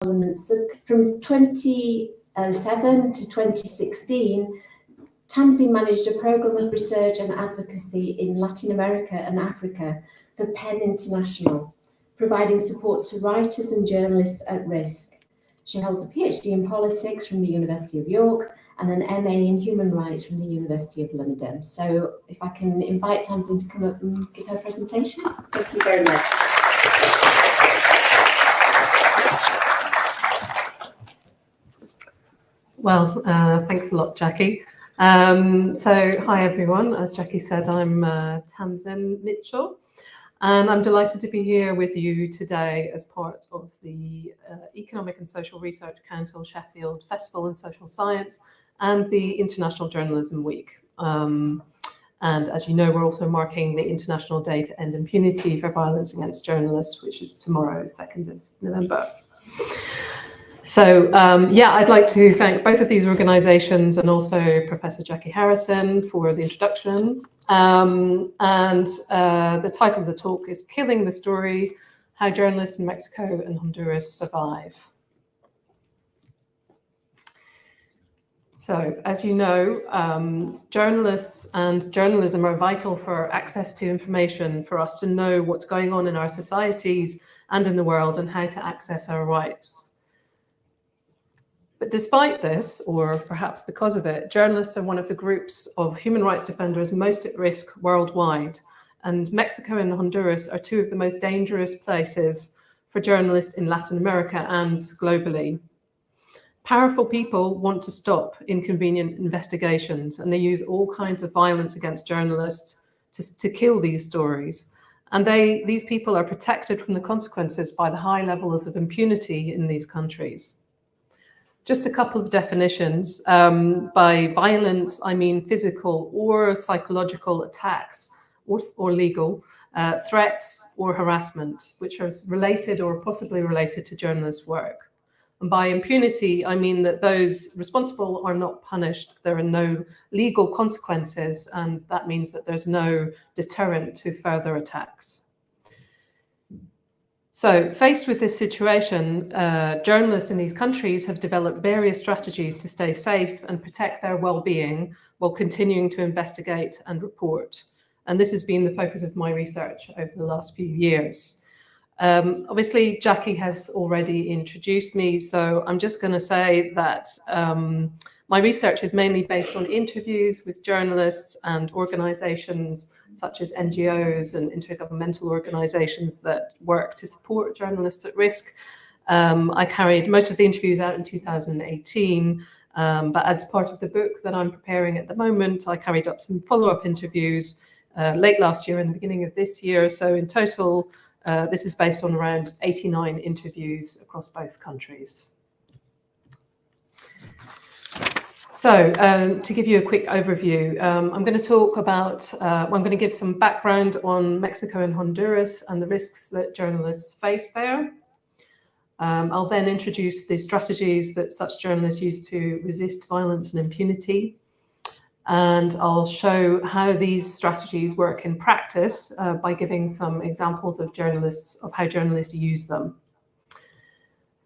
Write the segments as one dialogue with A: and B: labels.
A: So from 2007 to 2016, Tamsin managed a program of research and advocacy in Latin America and Africa for PEN International, providing support to writers and journalists at risk. She holds a PhD in politics from the University of York and an MA in human rights from the University of London. So if I can invite Tamsin to come up and give her presentation. Thank you very much.
B: Well, thanks a lot, Jackie. So hi everyone. As Jackie said, I'm Tamsin Mitchell, and I'm delighted to be here with you today as part of the Economic and Social Research Council Sheffield Festival in Social Science and the International Journalism Week. And as you know, we're also marking the International Day to End Impunity for Violence Against Journalists, which is tomorrow, 2nd of November. So yeah, I'd like to thank both of these organisations and also Professor Jackie Harrison for the introduction. The title of the talk is Killing the Story, How Journalists in Mexico and Honduras Survive. So, as you know, journalists and journalism are vital for access to information, for us to know what's going on in our societies and in the world and how to access our rights. But despite this, or perhaps because of it, journalists are one of the groups of human rights defenders most at risk worldwide. And Mexico and Honduras are two of the most dangerous places for journalists in Latin America and globally. Powerful people want to stop inconvenient investigations, and they use all kinds of violence against journalists to kill these stories. And these people are protected from the consequences by the high levels of impunity in these countries. Just a couple of definitions. By violence, I mean physical or psychological attacks or legal threats or harassment, which are related or possibly related to journalists' work. And by impunity, I mean that those responsible are not punished. There are no legal consequences, and that means that there's no deterrent to further attacks. So, faced with this situation, journalists in these countries have developed various strategies to stay safe and protect their well-being while continuing to investigate and report. And this has been the focus of my research over the last few years. Obviously, Jackie has already introduced me, so I'm just going to say that my research is mainly based on interviews with journalists and organisations such as NGOs and intergovernmental organisations that work to support journalists at risk. I carried most of the interviews out in 2018, but as part of the book that I'm preparing at the moment, I carried up some follow-up interviews late last year and the beginning of this year. So in total, this is based on around 89 interviews across both countries. So to give you a quick overview, I'm going to talk about, I'm going to give some background on Mexico and Honduras and the risks that journalists face there. I'll then introduce the strategies that such journalists use to resist violence and impunity. And I'll show how these strategies work in practice by giving some examples of how journalists use them.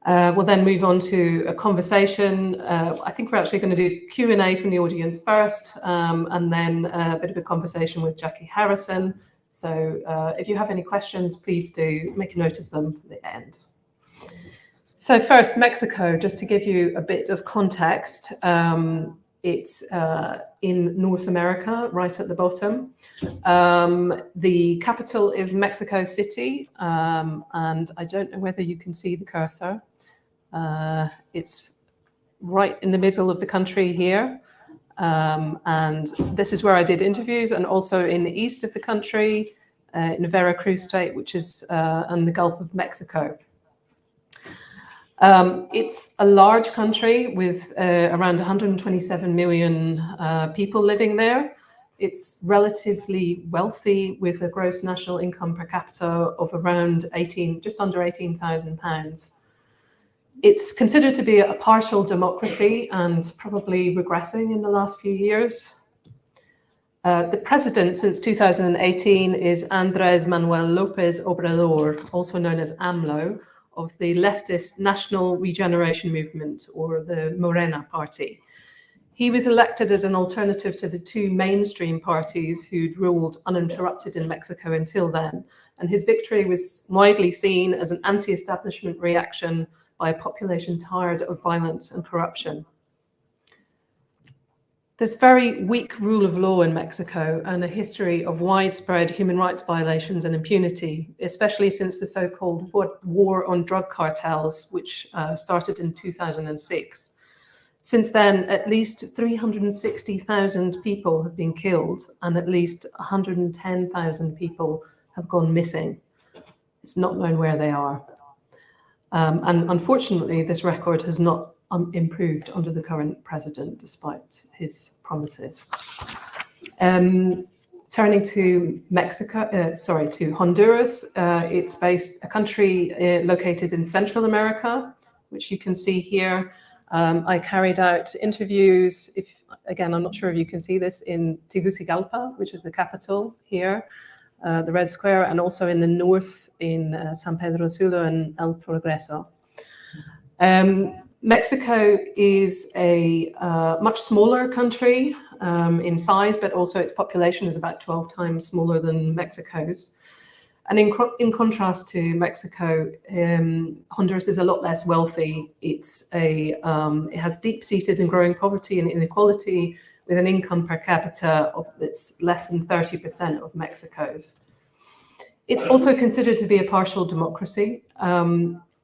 B: We'll then move on to a conversation. I think we're actually going to do Q&A from the audience first, and then a bit of a conversation with Jackie Harrison. So if you have any questions, please do make a note of them at the end. So first, Mexico, just to give you a bit of context. It's in North America, right at the bottom. The capital is Mexico City, and I don't know whether you can see the cursor. It's right in the middle of the country here. And this is where I did interviews, and also in the east of the country, in Veracruz state, which is in the Gulf of Mexico. It's a large country with around 127 million people living there. It's relatively wealthy with a gross national income per capita of around just under £18,000. It's considered to be a partial democracy and probably regressing in the last few years. The president since 2018 is Andrés Manuel López Obrador, also known as AMLO, of the leftist National Regeneration Movement, or the Morena party. He was elected as an alternative to the two mainstream parties who'd ruled uninterrupted in Mexico until then, and his victory was widely seen as an anti-establishment reaction by a population tired of violence and corruption. There's very weak rule of law in Mexico and a history of widespread human rights violations and impunity, especially since the so-called war on drug cartels, which started in 2006. Since then, at least 360,000 people have been killed and at least 110,000 people have gone missing. It's not known where they are. And unfortunately, this record has not improved under the current president, despite his promises. Turning to to Honduras, it's a country located in Central America, which you can see here. I carried out interviews, again, I'm not sure if you can see this, in Tegucigalpa, which is the capital here, the Red Square, and also in the north in San Pedro Sula and El Progreso. Mexico is a much smaller country in size, but also its population is about 12 times smaller than Mexico's. And in contrast to Mexico, Honduras is a lot less wealthy. It has deep-seated and growing poverty and inequality, with an income per capita that's less than 30% of Mexico's. It's also considered to be a partial democracy,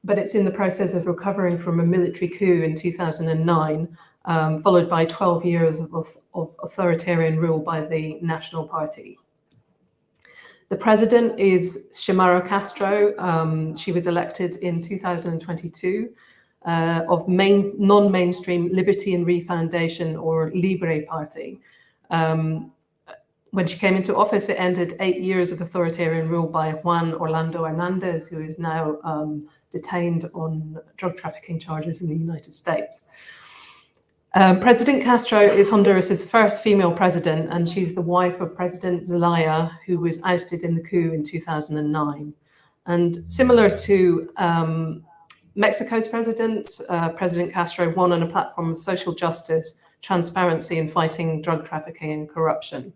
B: but it's in the process of recovering from a military coup in 2009, followed by 12 years of authoritarian rule by the National Party. The president is Xiomara Castro. She was elected in 2022 of non-mainstream Liberty and Refoundation, or Libre Party. When she came into office, it ended 8 years of authoritarian rule by Juan Orlando Hernandez, who is now detained on drug trafficking charges in the United States. President Castro is Honduras's first female president, and she's the wife of President Zelaya, who was ousted in the coup in 2009. And similar to Mexico's president, President Castro won on a platform of social justice, transparency, and fighting drug trafficking and corruption.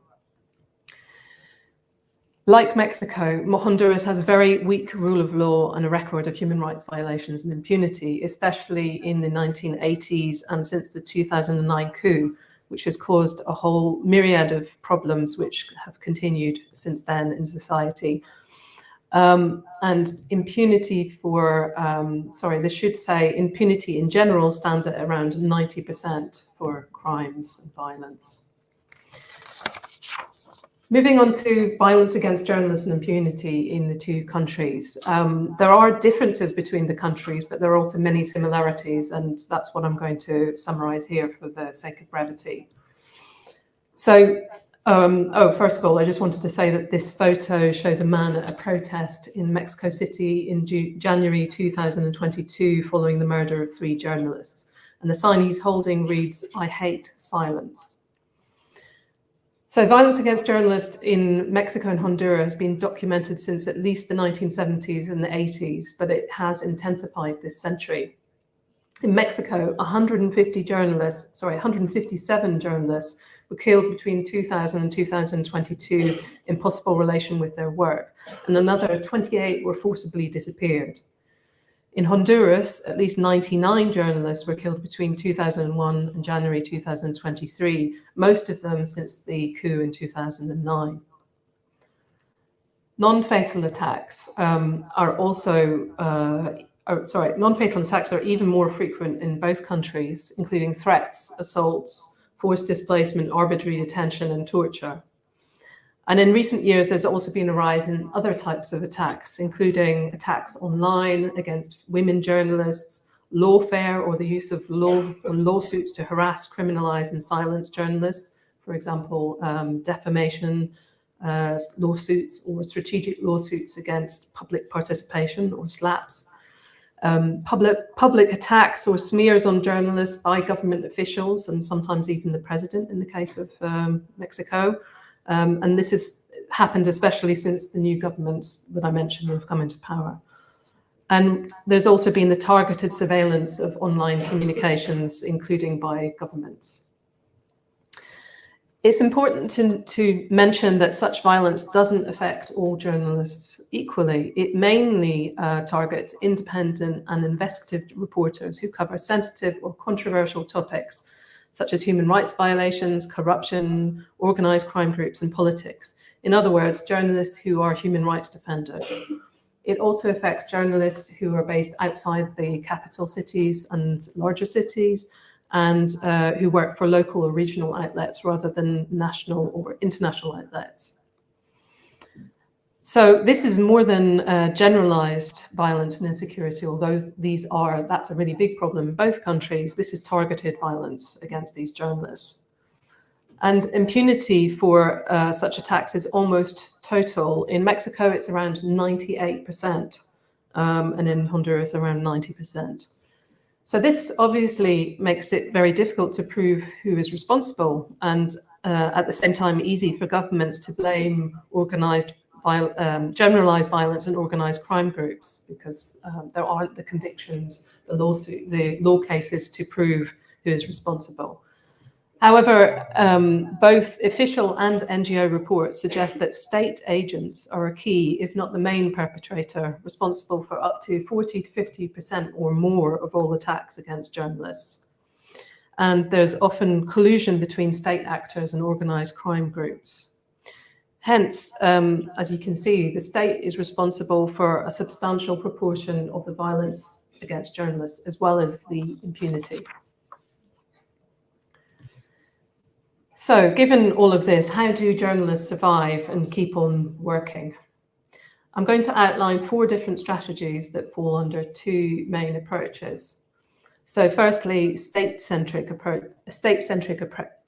B: Like Mexico, Honduras has a very weak rule of law and a record of human rights violations and impunity, especially in the 1980s and since the 2009 coup, which has caused a whole myriad of problems which have continued since then in society. And impunity impunity in general stands at around 90% for crimes and violence. Moving on to violence against journalists and impunity in the two countries. There are differences between the countries, but there are also many similarities, and that's what I'm going to summarize here for the sake of brevity. So, first of all, I just wanted to say that this photo shows a man at a protest in Mexico City in January 2022 following the murder of 3 journalists. And the sign he's holding reads, "I hate silence." So violence against journalists in Mexico and Honduras has been documented since at least the 1970s and the 80s, but it has intensified this century. In Mexico, 157 journalists were killed between 2000 and 2022 in possible relation with their work, and another 28 were forcibly disappeared. In Honduras, at least 99 journalists were killed between 2001 and January 2023, most of them since the coup in 2009. Non-fatal attacks non-fatal attacks are even more frequent in both countries, including threats, assaults, forced displacement, arbitrary detention, and torture. And in recent years, there's also been a rise in other types of attacks, including attacks online against women journalists, lawfare, or the use of lawsuits to harass, criminalize, and silence journalists. For example, defamation lawsuits or strategic lawsuits against public participation, or SLAPs. Public attacks or smears on journalists by government officials, and sometimes even the president in the case of Mexico. And this has happened especially since the new governments that I mentioned have come into power. And there's also been the targeted surveillance of online communications, including by governments. It's important to mention that such violence doesn't affect all journalists equally. It mainly targets independent and investigative reporters who cover sensitive or controversial topics, such as human rights violations, corruption, organized crime groups, and politics. In other words, journalists who are human rights defenders. It also affects journalists who are based outside the capital cities and larger cities, and who work for local or regional outlets rather than national or international outlets. So this is more than generalized violence and insecurity, although that's a really big problem in both countries. This is targeted violence against these journalists. And impunity for such attacks is almost total. In Mexico, it's around 98%, and in Honduras, around 90%. So this obviously makes it very difficult to prove who is responsible, and at the same time easy for governments to blame generalized violence and organized crime groups, because there aren't the convictions, the law cases to prove who is responsible. However, both official and NGO reports suggest that state agents are a key, if not the main perpetrator, responsible for up to 40 to 50% or more of all attacks against journalists. And there's often collusion between state actors and organized crime groups. Hence, as you can see, the state is responsible for a substantial proportion of the violence against journalists, as well as the impunity. So, given all of this, how do journalists survive and keep on working? I'm going to outline 4 different strategies that fall under 2 main approaches. So firstly, state-centric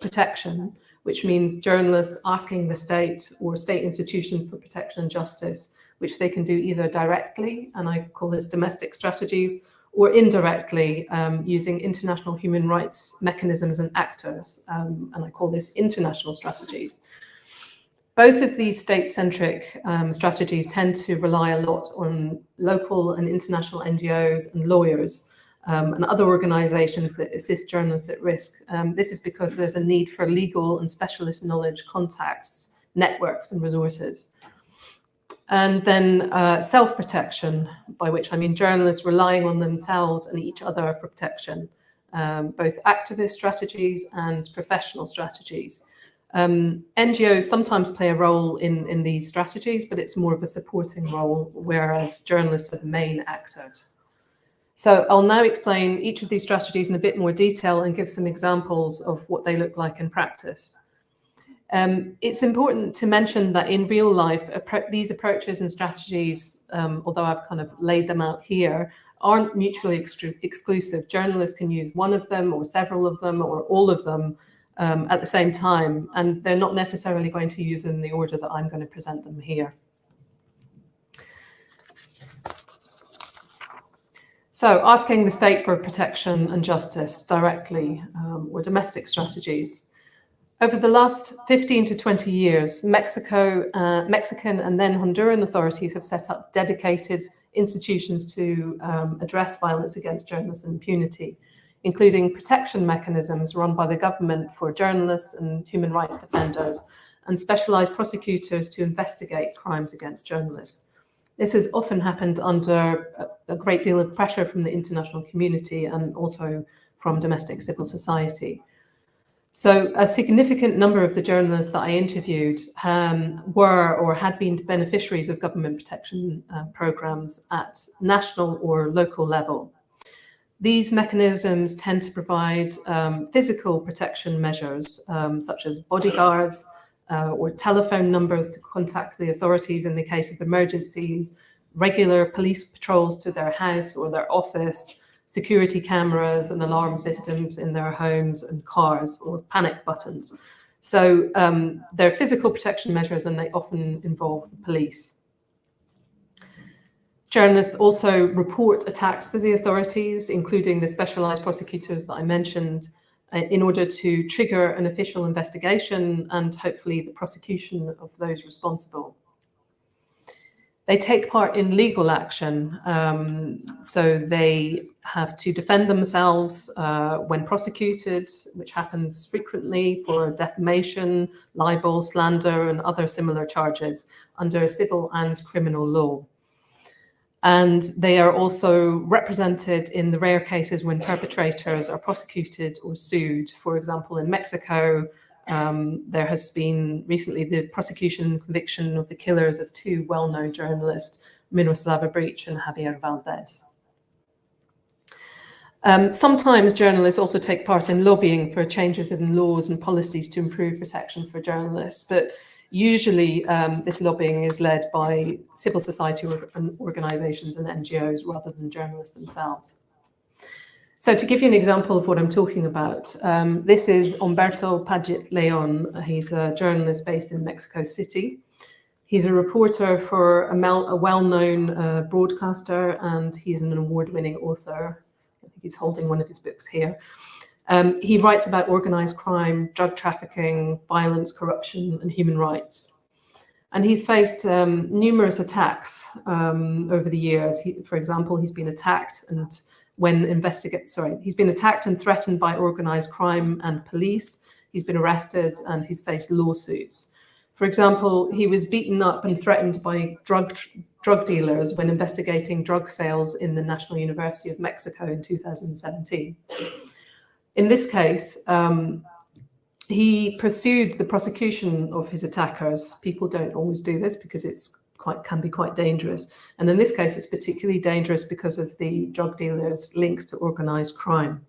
B: protection, which means journalists asking the state or state institutions for protection and justice, which they can do either directly, and I call this domestic strategies, or indirectly using international human rights mechanisms and actors, and I call this international strategies. Both of these state-centric strategies tend to rely a lot on local and international NGOs and lawyers and other organizations that assist journalists at risk. This is because there's a need for legal and specialist knowledge, contacts, networks, and resources. And then self-protection, by which I mean journalists relying on themselves and each other for protection, both activist strategies and professional strategies. NGOs sometimes play a role in these strategies, but it's more of a supporting role, whereas journalists are the main actors. So I'll now explain each of these strategies in a bit more detail and give some examples of what they look like in practice. It's important to mention that in real life, these approaches and strategies, although I've kind of laid them out here, aren't mutually exclusive. Journalists can use one of them or several of them or all of them at the same time, and they're not necessarily going to use them in the order that I'm going to present them here. So asking the state for protection and justice directly, or domestic strategies. Over the last 15 to 20 years, Mexican and then Honduran authorities have set up dedicated institutions to address violence against journalists and impunity, including protection mechanisms run by the government for journalists and human rights defenders, and specialized prosecutors to investigate crimes against journalists. This has often happened under a great deal of pressure from the international community and also from domestic civil society. So a significant number of the journalists that I interviewed were or had been beneficiaries of government protection programs at national or local level. These mechanisms tend to provide physical protection measures, such as bodyguards or telephone numbers to contact the authorities in the case of emergencies, regular police patrols to their house or their office, security cameras and alarm systems in their homes and cars, or panic buttons. So they're physical protection measures, and they often involve the police. Journalists also report attacks to the authorities, including the specialized prosecutors that I mentioned, in order to trigger an official investigation and hopefully the prosecution of those responsible. They take part in legal action, so they have to defend themselves when prosecuted, which happens frequently for defamation, libel, slander, and other similar charges under civil and criminal law. And they are also represented in the rare cases when perpetrators are prosecuted or sued. For example, in Mexico, there has been recently the prosecution and conviction of the killers of two well-known journalists, Miroslava Breach and Javier Valdez. Sometimes journalists also take part in lobbying for changes in laws and policies to improve protection for journalists, but usually this lobbying is led by civil society organizations and NGOs rather than journalists themselves. So to give you an example of what I'm talking about, this is Humberto Paget Leon. He's a journalist based in Mexico City. He's a reporter for a well-known broadcaster, and he's an award-winning author. I think he's holding one of his books here. He writes about organized crime, drug trafficking, violence, corruption, and human rights. And he's faced numerous attacks over the years. For example, he's been attacked and he's been attacked and threatened by organized crime and police. He's been arrested and he's faced lawsuits. For example, he was beaten up and threatened by drug dealers when investigating drug sales in the National University of Mexico in 2017. In this case, he pursued the prosecution of his attackers. People don't always do this because can be quite dangerous. And in this case, it's particularly dangerous because of the drug dealers' links to organized crime.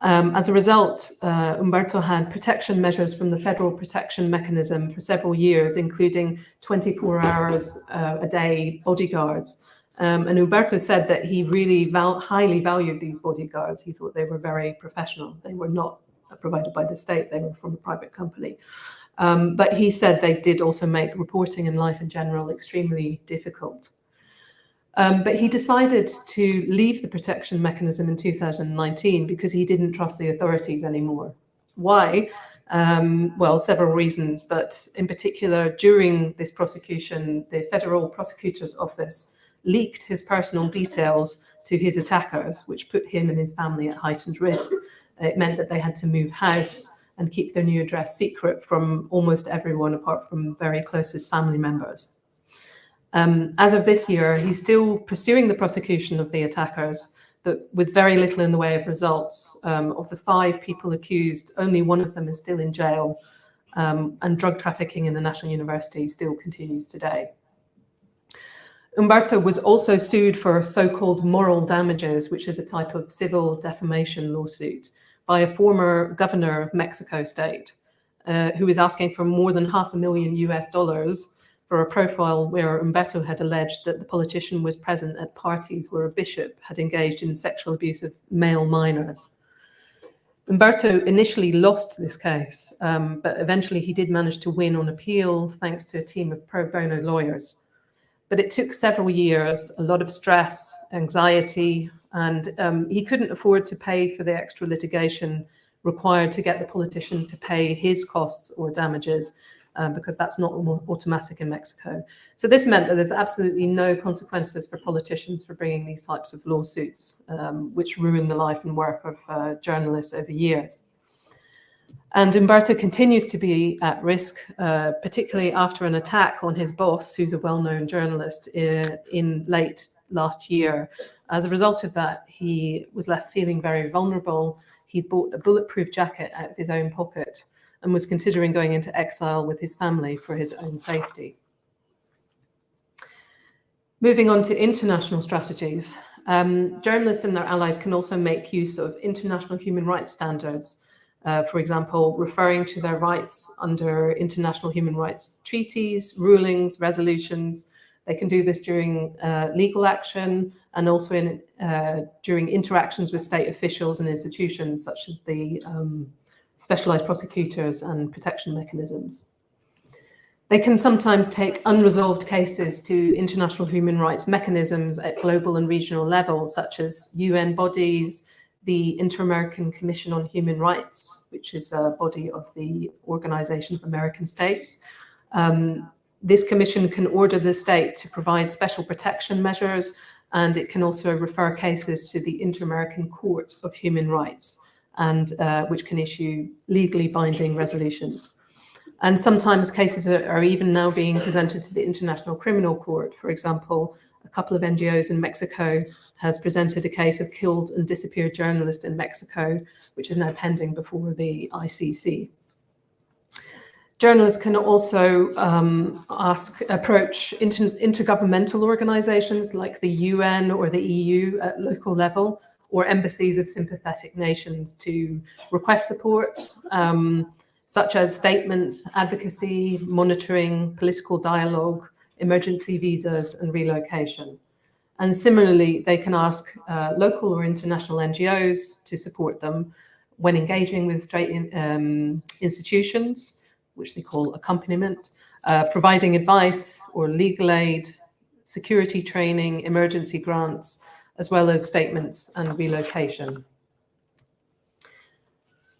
B: As a result, Humberto had protection measures from the Federal Protection Mechanism for several years, including 24 hours a day bodyguards. And Humberto said that he really highly valued these bodyguards. He thought they were very professional. They were not provided by the state, they were from a private company. But he said they did also make reporting and life in general extremely difficult. But he decided to leave the protection mechanism in 2019 because he didn't trust the authorities anymore. Why? Well, several reasons, but in particular, during this prosecution, the Federal Prosecutor's Office leaked his personal details to his attackers, which put him and his family at heightened risk. It meant that they had to move house and keep their new address secret from almost everyone apart from very closest family members. As of this year, he's still pursuing the prosecution of the attackers, but with very little in the way of results. Of the 5 people accused, only one of them is still in jail, and drug trafficking in the National University still continues today. Humberto was also sued for so-called moral damages, which is a type of civil defamation lawsuit, by a former governor of Mexico State, who was asking for more than $500,000 for a profile where Humberto had alleged that the politician was present at parties where a bishop had engaged in sexual abuse of male minors. Humberto initially lost this case, but eventually he did manage to win on appeal thanks to a team of pro bono lawyers. But it took several years, a lot of stress, anxiety, and he couldn't afford to pay for the extra litigation required to get the politician to pay his costs or damages, because that's not automatic in Mexico. So this meant that there's absolutely no consequences for politicians for bringing these types of lawsuits, which ruin the life and work of journalists over years. And Humberto continues to be at risk, particularly after an attack on his boss, who's a well-known journalist, in late last year. As a result of that, he was left feeling very vulnerable. He bought a bulletproof jacket out of his own pocket and was considering going into exile with his family for his own safety. Moving on to international strategies, journalists and their allies can also make use of international human rights standards. For example, referring to their rights under international human rights treaties, rulings, resolutions. They can do this during legal action and also during interactions with state officials and institutions such as the specialized prosecutors and protection mechanisms. They can sometimes take unresolved cases to international human rights mechanisms at global and regional levels, such as UN bodies, the Inter-American Commission on Human Rights, which is a body of the Organization of American States, This commission can order the state to provide special protection measures, and it can also refer cases to the Inter-American Court of Human Rights, and which can issue legally binding resolutions. And sometimes cases are even now being presented to the International Criminal Court. For example, a couple of NGOs in Mexico has presented a case of killed and disappeared journalist in Mexico, which is now pending before the ICC. Journalists can also approach intergovernmental organizations like the UN or the EU at local level, or embassies of sympathetic nations to request support, such as statements, advocacy, monitoring, political dialogue, emergency visas, and relocation. And similarly, they can ask local or international NGOs to support them when engaging with state institutions, which they call accompaniment, providing advice or legal aid, security training, emergency grants, as well as statements and relocation.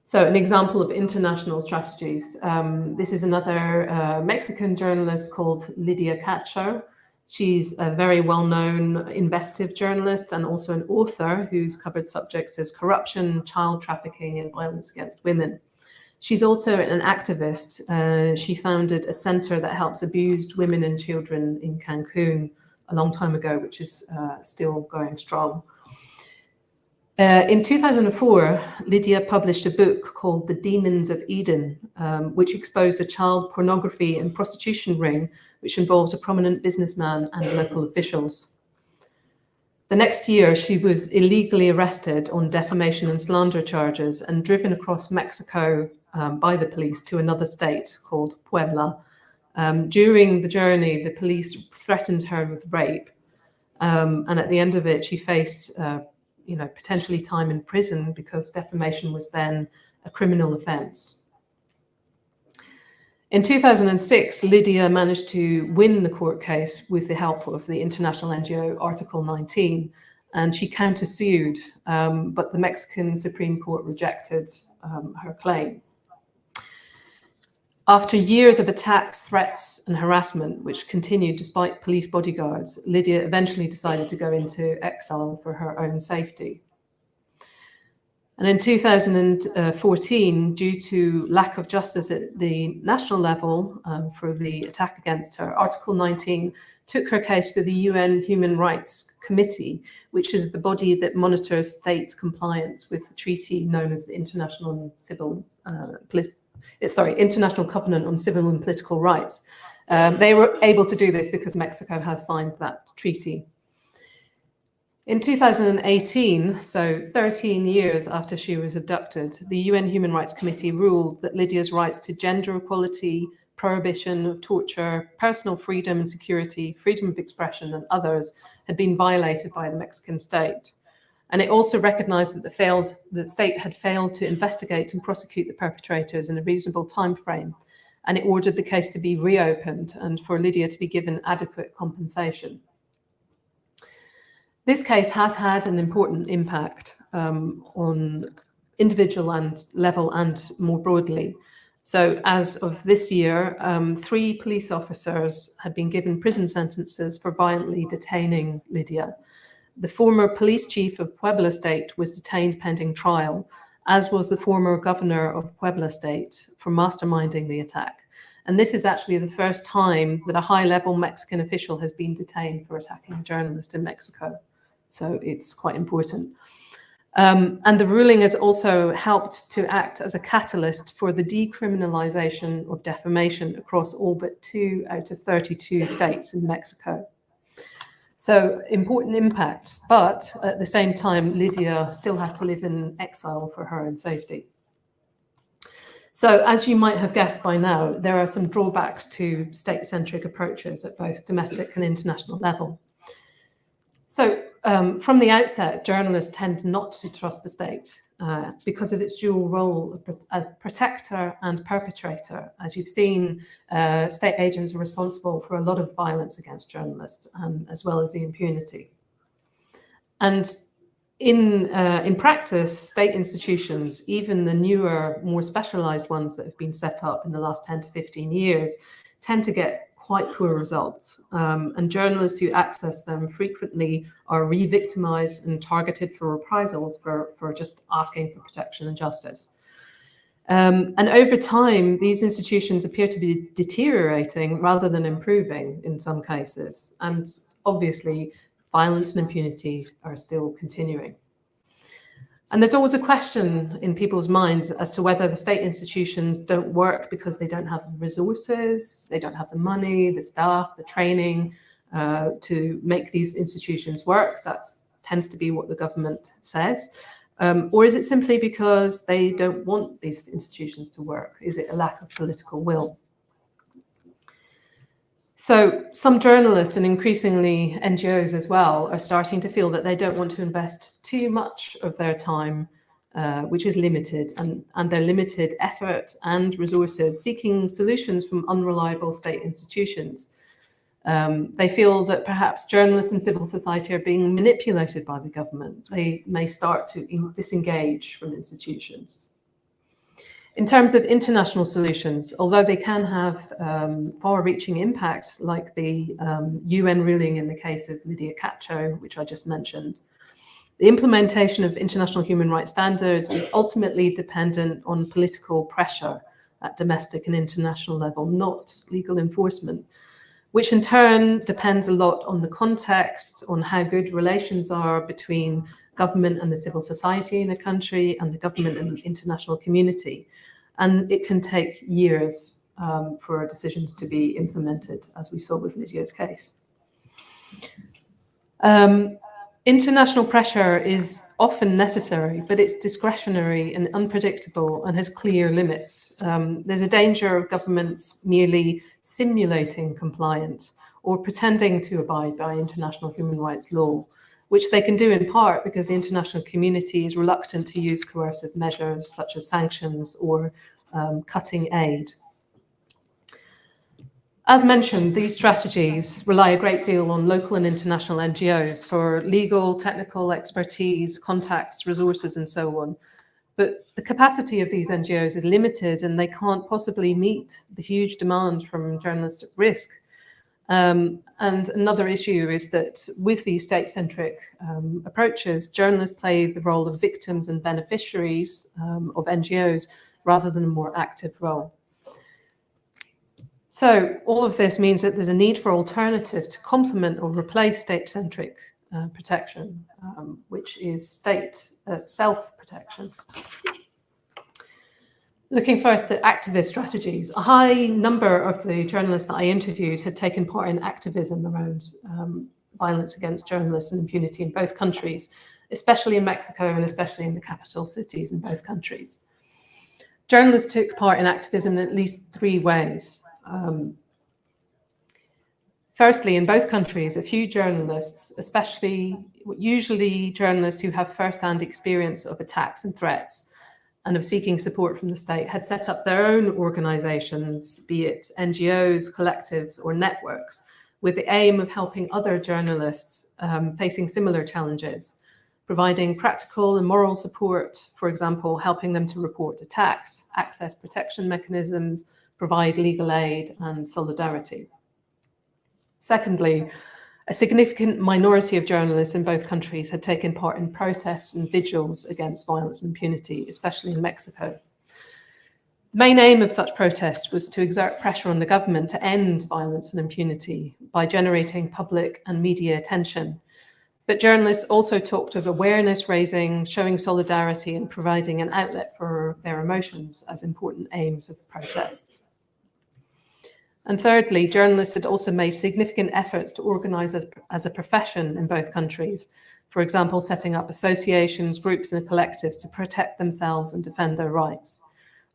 B: So an example of international strategies. This is another Mexican journalist called Lydia Cacho. She's a very well-known investigative journalist and also an author who's covered subjects as corruption, child trafficking, and violence against women. She's also an activist. She founded a center that helps abused women and children in Cancun a long time ago, which is still going strong. In 2004, Lydia published a book called The Demons of Eden, which exposed a child pornography and prostitution ring, which involved a prominent businessman and local officials. The next year, she was illegally arrested on defamation and slander charges and driven across Mexico by the police to another state called Puebla. During the journey, the police threatened her with rape, and at the end of it, she faced potentially time in prison because defamation was then a criminal offense. In 2006, Lydia managed to win the court case with the help of the international NGO Article 19, and she countersued, but the Mexican Supreme Court rejected her claim. After years of attacks, threats, and harassment, which continued despite police bodyguards, Lydia eventually decided to go into exile for her own safety. And in 2014, due to lack of justice at the national level for the attack against her, Article 19 took her case to the UN Human Rights Committee, which is the body that monitors states' compliance with the treaty known as the International Covenant on Civil and Political Rights. They were able to do this because Mexico has signed that treaty. In 2018, so 13 years after she was abducted, the UN Human Rights Committee ruled that Lydia's rights to gender equality, prohibition of torture, personal freedom and security, freedom of expression, and others had been violated by the Mexican state. And it also recognized that the state had failed to investigate and prosecute the perpetrators in a reasonable time frame. And it ordered the case to be reopened and for Lydia to be given adequate compensation. This case has had an important impact on individual level and more broadly. So as of this year, 3 police officers had been given prison sentences for violently detaining Lydia. The former police chief of Puebla State was detained pending trial, as was the former governor of Puebla State for masterminding the attack. And this is actually the first time that a high-level Mexican official has been detained for attacking a journalist in Mexico. So it's quite important. And the ruling has also helped to act as a catalyst for the decriminalization of defamation across all but 2 out of 32 states in Mexico. So important impacts, but at the same time, Lydia still has to live in exile for her own safety. So as you might have guessed by now, there are some drawbacks to state-centric approaches at both domestic and international level. So from the outset, journalists tend not to trust the state because of its dual role of a protector and perpetrator. As you've seen, state agents are responsible for a lot of violence against journalists, as well as the impunity. And in practice, state institutions, even the newer, more specialized ones that have been set up in the last 10 to 15 years, tend to get quite poor results, and journalists who access them frequently are re-victimized and targeted for reprisals for just asking for protection and justice. And over time, these institutions appear to be deteriorating rather than improving in some cases. And obviously, violence and impunity are still continuing. And there's always a question in people's minds as to whether the state institutions don't work because they don't have the resources, they don't have the money, the staff, the training to make these institutions work. That tends to be what the government says. Or is it simply because they don't want these institutions to work? Is it a lack of political will? So some journalists and increasingly NGOs as well are starting to feel that they don't want to invest too much of their time, which is limited, and their limited effort and resources seeking solutions from unreliable state institutions. They feel that perhaps journalists and civil society are being manipulated by the government. They may start to disengage from institutions. In terms of international solutions, although they can have far-reaching impacts, like the UN ruling in the case of Lydia Cacho, which I just mentioned, the implementation of international human rights standards is ultimately dependent on political pressure at domestic and international level, not legal enforcement, which in turn depends a lot on the context, on how good relations are between government and the civil society in a country and the government and the international community. And it can take years for decisions to be implemented, as we saw with Lydia's case. International pressure is often necessary, but it's discretionary and unpredictable and has clear limits. There's a danger of governments merely simulating compliance or pretending to abide by international human rights law, which they can do in part because the international community is reluctant to use coercive measures such as sanctions or cutting aid. As mentioned, these strategies rely a great deal on local and international NGOs for legal, technical expertise, contacts, resources, and so on. But the capacity of these NGOs is limited and they can't possibly meet the huge demand from journalists at risk. And another issue is that with these state-centric approaches, journalists play the role of victims and beneficiaries of NGOs rather than a more active role. So all of this means that there's a need for alternatives to complement or replace state-centric protection, which is state self-protection. Looking first at activist strategies, a high number of the journalists that I interviewed had taken part in activism around violence against journalists and impunity in both countries, especially in Mexico and especially in the capital cities in both countries. Journalists took part in activism in at least three ways. Firstly, in both countries, a few journalists, usually journalists who have first-hand experience of attacks and threats and of seeking support from the state, had set up their own organizations, be it NGOs, collectives, or networks, with the aim of helping other journalists facing similar challenges, providing practical and moral support, for example, helping them to report attacks, access protection mechanisms, provide legal aid and solidarity. Secondly, a significant minority of journalists in both countries had taken part in protests and vigils against violence and impunity, especially in Mexico. The main aim of such protests was to exert pressure on the government to end violence and impunity by generating public and media attention. But journalists also talked of awareness raising, showing solidarity, and providing an outlet for their emotions as important aims of protests. And thirdly, journalists had also made significant efforts to organize as a profession in both countries. For example, setting up associations, groups, and collectives to protect themselves and defend their rights.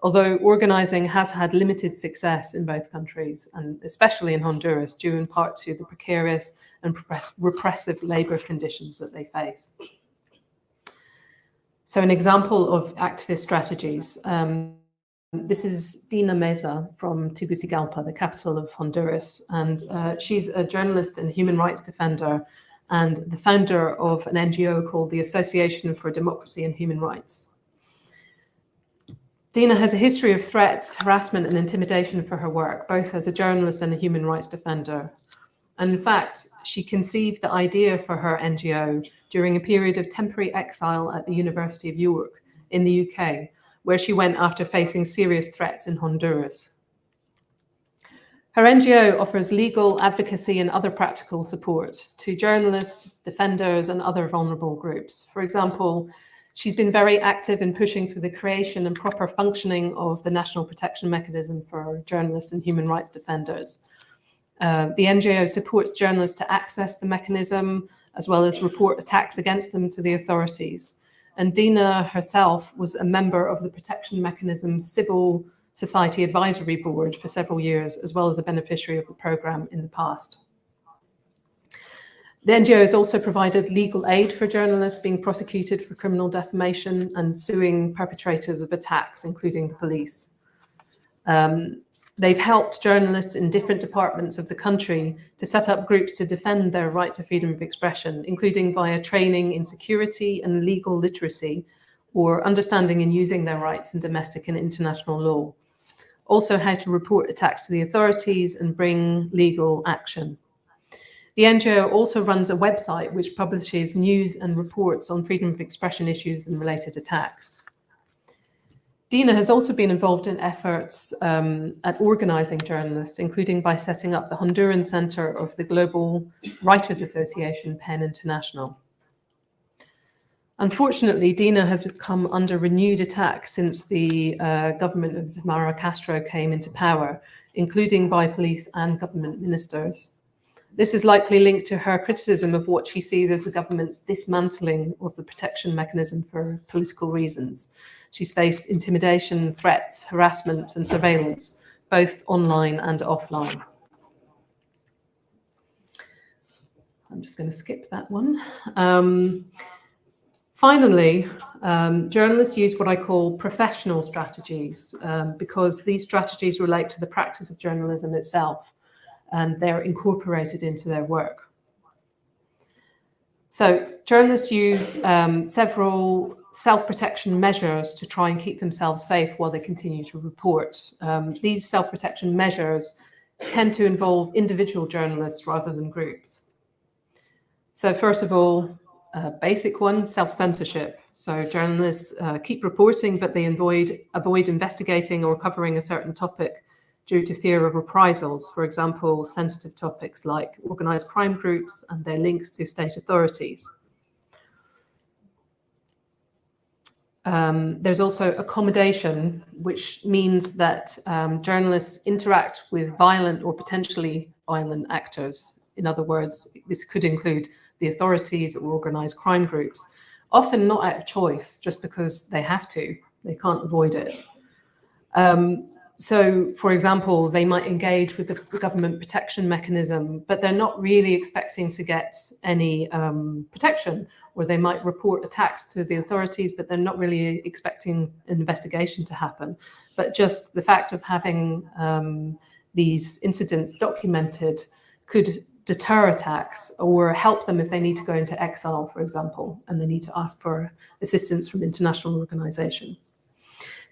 B: Although organizing has had limited success in both countries, and especially in Honduras, due in part to the precarious and repressive labor conditions that they face. So an example of activist strategies. This is Dina Meza from Tegucigalpa, the capital of Honduras, and she's a journalist and human rights defender and the founder of an NGO called the Association for Democracy and Human Rights. Dina has a history of threats, harassment, and intimidation for her work, both as a journalist and a human rights defender. And in fact, she conceived the idea for her NGO during a period of temporary exile at the University of York in the UK, where she went after facing serious threats in Honduras. Her NGO offers legal advocacy and other practical support to journalists, defenders, and other vulnerable groups. For example, she's been very active in pushing for the creation and proper functioning of the National Protection Mechanism for journalists and human rights defenders. The NGO supports journalists to access the mechanism, as well as report attacks against them to the authorities. And Dina herself was a member of the Protection Mechanism's Civil Society Advisory Board for several years, as well as a beneficiary of the programme in the past. The NGO has also provided legal aid for journalists being prosecuted for criminal defamation and suing perpetrators of attacks, including the police. They've helped journalists in different departments of the country to set up groups to defend their right to freedom of expression, including via training in security and legal literacy, or understanding and using their rights in domestic and international law. Also, how to report attacks to the authorities and bring legal action. The NGO also runs a website which publishes news and reports on freedom of expression issues and related attacks. Dina has also been involved in efforts at organising journalists, including by setting up the Honduran Centre of the Global Writers Association, PEN International. Unfortunately, Dina has come under renewed attack since the government of Xiomara Castro came into power, including by police and government ministers. This is likely linked to her criticism of what she sees as the government's dismantling of the protection mechanism for political reasons. She's faced intimidation, threats, harassment, and surveillance, both online and offline. I'm just going to skip that one. Finally, journalists use what I call professional strategies because these strategies relate to the practice of journalism itself, and they're incorporated into their work. So journalists use several self-protection measures to try and keep themselves safe while they continue to report. These self-protection measures tend to involve individual journalists rather than groups. So first of all, basic one, self-censorship. So journalists keep reporting, but they avoid investigating or covering a certain topic due to fear of reprisals. For example, sensitive topics like organised crime groups and their links to state authorities. There's also accommodation, which means that journalists interact with violent or potentially violent actors. In other words, this could include the authorities or organised crime groups, often not out of choice, just because they have to. They can't avoid it. So, for example, they might engage with the government protection mechanism, but they're not really expecting to get any protection, or they might report attacks to the authorities, but they're not really expecting an investigation to happen. But just the fact of having these incidents documented could deter attacks or help them if they need to go into exile, for example, and they need to ask for assistance from international organization.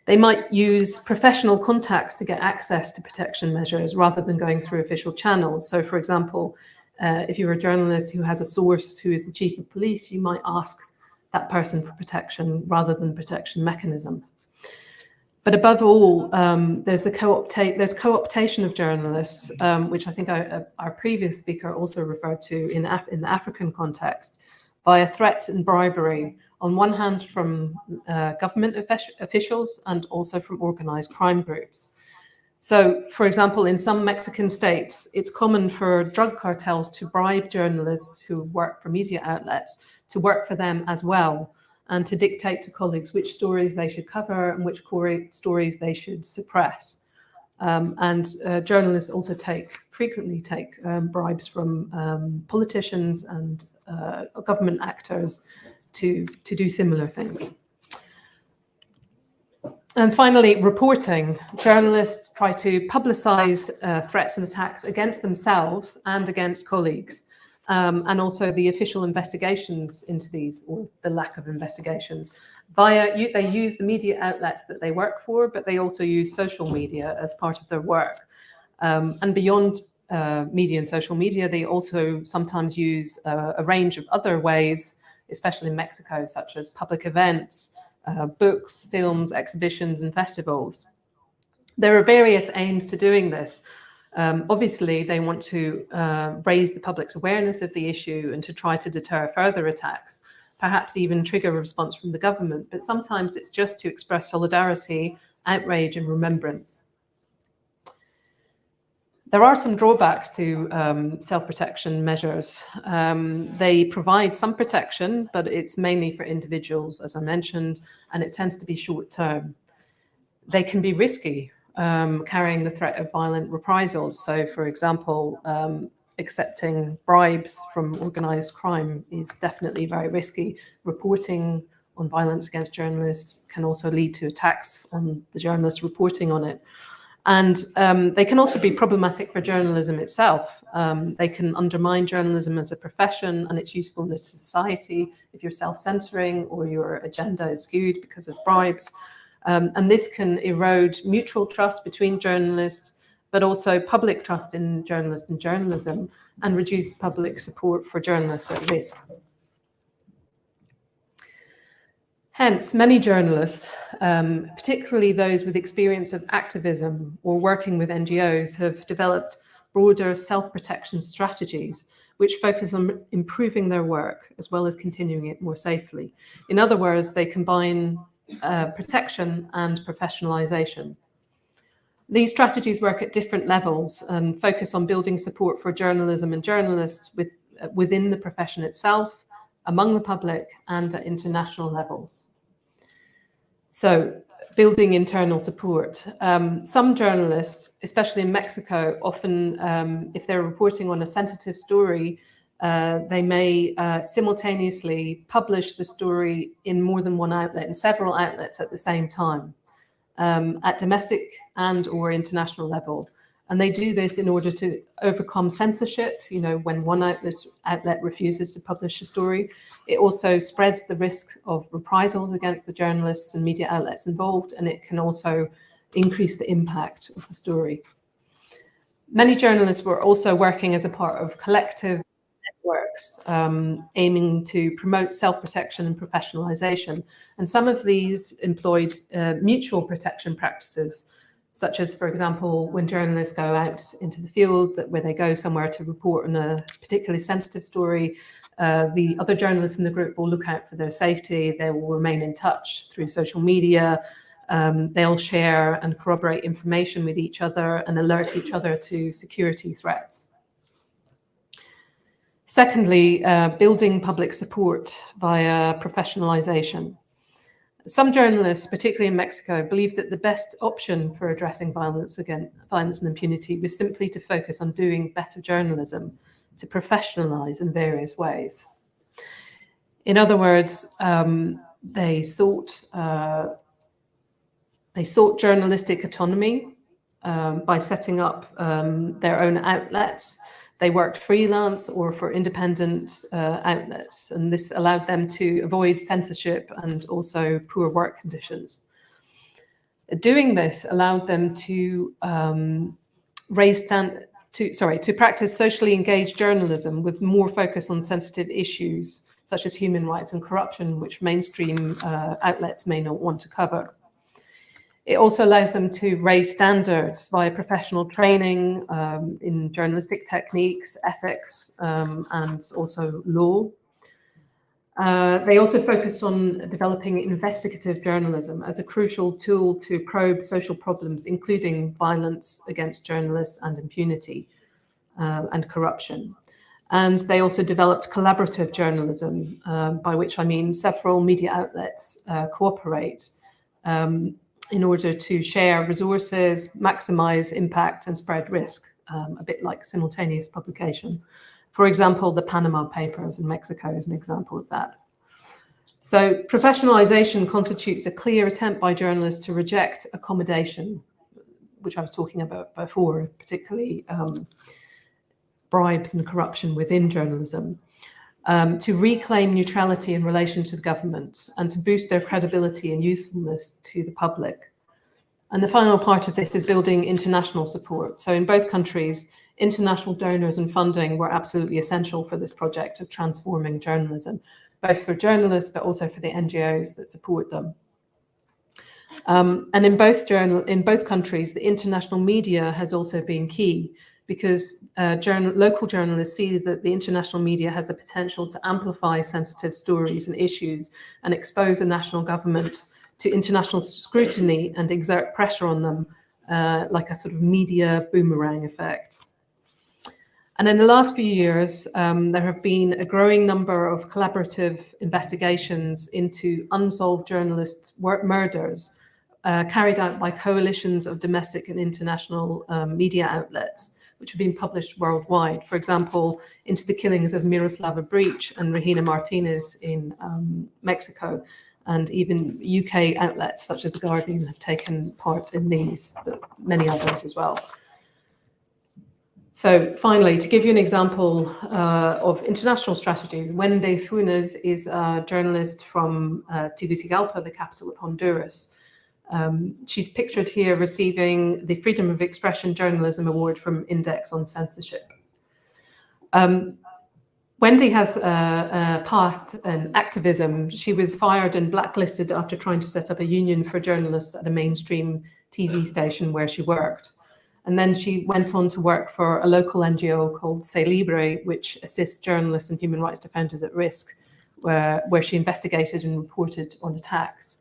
B: They might use professional contacts to get access to protection measures rather than going through official channels. So, for example, if you're a journalist who has a source who is the chief of police, you might ask that person for protection rather than protection mechanism. But above all, there's co-optation of journalists, which I think our previous speaker also referred to in the African context, via threats and bribery, on one hand from government officials and also from organized crime groups. So, for example, in some Mexican states, it's common for drug cartels to bribe journalists who work for media outlets to work for them as well, and to dictate to colleagues which stories they should cover and which stories they should suppress. Journalists also frequently take bribes from politicians and government actors to do similar things. And finally, reporting. Journalists try to publicize threats and attacks against themselves and against colleagues, and also the official investigations into these, or the lack of investigations, They use the media outlets that they work for, but they also use social media as part of their work. And beyond media and social media, they also sometimes use a range of other ways, especially in Mexico, such as public events, books, films, exhibitions, and festivals. There are various aims to doing this. Obviously, they want to raise the public's awareness of the issue and to try to deter further attacks, perhaps even trigger a response from the government, but sometimes it's just to express solidarity, outrage, and remembrance. There are some drawbacks to self-protection measures. They provide some protection, but it's mainly for individuals, as I mentioned, and it tends to be short-term. They can be risky, carrying the threat of violent reprisals. So, for example, accepting bribes from organized crime is definitely very risky. Reporting on violence against journalists can also lead to attacks on the journalists reporting on it. And they can also be problematic for journalism itself. They can undermine journalism as a profession and its usefulness to society if you're self-censoring or your agenda is skewed because of bribes. And this can erode mutual trust between journalists, but also public trust in journalists and journalism, and reduce public support for journalists at risk. Hence, many journalists, particularly those with experience of activism or working with NGOs, have developed broader self-protection strategies which focus on improving their work as well as continuing it more safely. In other words, they combine protection and professionalization. These strategies work at different levels and focus on building support for journalism and journalists within the profession itself, among the public, and at international level. So, building internal support. Some journalists, especially in Mexico, often, if they're reporting on a sensitive story, they may simultaneously publish the story in more than one outlet, in several outlets at the same time, at domestic and or international level. And they do this in order to overcome censorship. You know, when one outlet refuses to publish a story, it also spreads the risk of reprisals against the journalists and media outlets involved, and it can also increase the impact of the story. Many journalists were also working as a part of collective networks, aiming to promote self-protection and professionalization. And some of these employed mutual protection practices, such as, for example, when journalists go out into the field, where they go somewhere to report on a particularly sensitive story, the other journalists in the group will look out for their safety. They will remain in touch through social media. They'll share and corroborate information with each other and alert each other to security threats. Secondly, building public support via professionalization. Some journalists, particularly in Mexico, believe that the best option for addressing violence and impunity was simply to focus on doing better journalism, to professionalize in various ways. In other words, they sought journalistic autonomy by setting up their own outlets. They worked freelance or for independent outlets, and this allowed them to avoid censorship and also poor work conditions. Doing this allowed them to practice socially engaged journalism with more focus on sensitive issues such as human rights and corruption, which mainstream outlets may not want to cover. It also allows them to raise standards via professional training in journalistic techniques, ethics, and also law. They also focus on developing investigative journalism as a crucial tool to probe social problems, including violence against journalists and impunity and corruption. And they also developed collaborative journalism, by which I mean several media outlets cooperate in order to share resources, maximize impact, and spread risk, a bit like simultaneous publication. For example, the Panama Papers in Mexico is an example of that. So professionalization constitutes a clear attempt by journalists to reject accommodation, which I was talking about before, particularly bribes and corruption within journalism. to reclaim neutrality in relation to the government and to boost their credibility and usefulness to the public. And the final part of this is building international support. So in both countries, international donors and funding were absolutely essential for this project of transforming journalism, both for journalists, but also for the NGOs that support them. And in both countries, the international media has also been key, because local journalists see that the international media has the potential to amplify sensitive stories and issues and expose the national government to international scrutiny and exert pressure on them, like a sort of media boomerang effect. And in the last few years, there have been a growing number of collaborative investigations into unsolved journalist murders carried out by coalitions of domestic and international media outlets, which have been published worldwide. For example, into the killings of Miroslava Breach and Regina Martinez in Mexico, and even UK outlets such as The Guardian have taken part in these, but many others as well. So finally, to give you an example of international strategies, Wendy Funes is a journalist from Tegucigalpa, the capital of Honduras. She's pictured here receiving the Freedom of Expression Journalism Award from Index on Censorship. Wendy has a past in activism. She was fired and blacklisted after trying to set up a union for journalists at a mainstream TV station where she worked. And then she went on to work for a local NGO called Se Libre, which assists journalists and human rights defenders at risk, where she investigated and reported on attacks.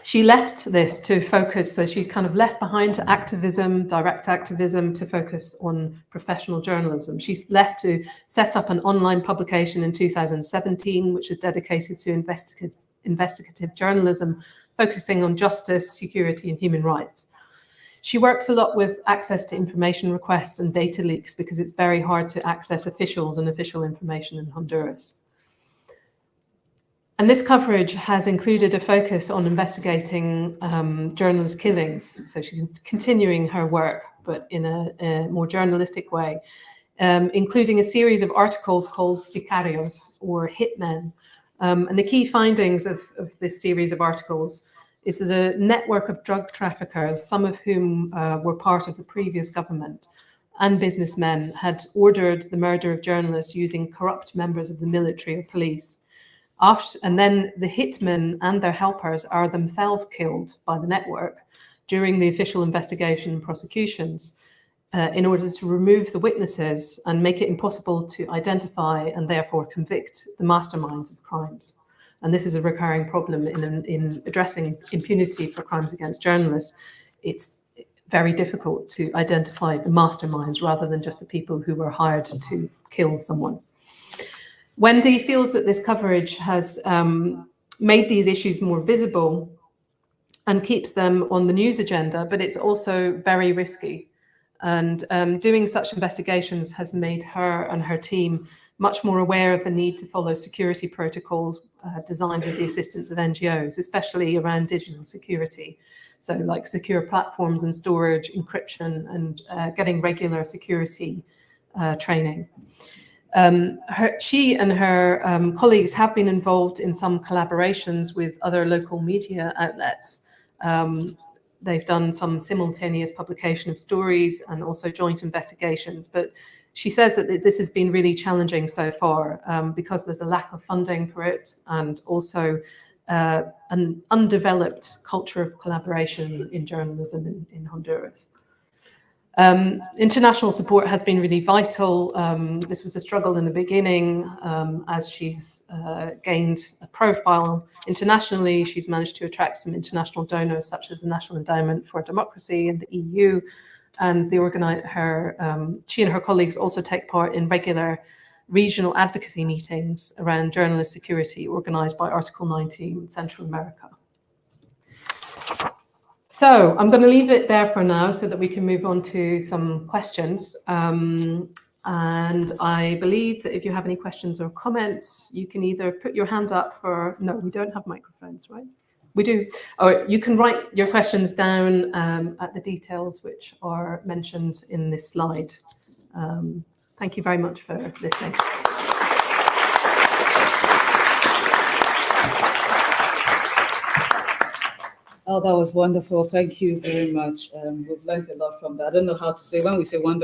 B: She left this to focus, so she kind of left behind activism, direct activism, to focus on professional journalism. She's left to set up an online publication in 2017, which is dedicated to investigative journalism, focusing on justice, security, and human rights. She works a lot with access to information requests and data leaks, because it's very hard to access officials and official information in Honduras. And this coverage has included a focus on investigating journalist killings. So she's continuing her work, but in a more journalistic way, including a series of articles called Sicarios, or hitmen. And the key findings of this series of articles is that a network of drug traffickers, some of whom were part of the previous government, and businessmen, had ordered the murder of journalists using corrupt members of the military or police. And then the hitmen and their helpers are themselves killed by the network during the official investigation and prosecutions in order to remove the witnesses and make it impossible to identify and therefore convict the masterminds of crimes. And this is a recurring problem in addressing impunity for crimes against journalists. It's very difficult to identify the masterminds rather than just the people who were hired to kill someone. Wendy feels that this coverage has made these issues more visible and keeps them on the news agenda, but it's also very risky. And doing such investigations has made her and her team much more aware of the need to follow security protocols designed with the assistance of NGOs, especially around digital security. So like secure platforms and storage, encryption, and getting regular security training. She and her colleagues have been involved in some collaborations with other local media outlets. They've done some simultaneous publication of stories and also joint investigations. But she says that this has been really challenging so far because there's a lack of funding for it, and also an undeveloped culture of collaboration in journalism in Honduras. International support has been really vital. This was a struggle in the beginning. As she's gained a profile internationally, she's managed to attract some international donors, such as the National Endowment for Democracy and the EU. And she and her colleagues also take part in regular regional advocacy meetings around journalist security, organized by Article 19 Central America. So I'm going to leave it there for now so that we can move on to some questions. And I believe that if you have any questions or comments, you can either put your hand up for, no, we don't have microphones, right? We do. Or you can write your questions down at the details which are mentioned in this slide. Thank you very much for listening.
C: Oh, that was wonderful. Thank you very much. We've learned a lot from that. I don't know how to say, when we say wonderful,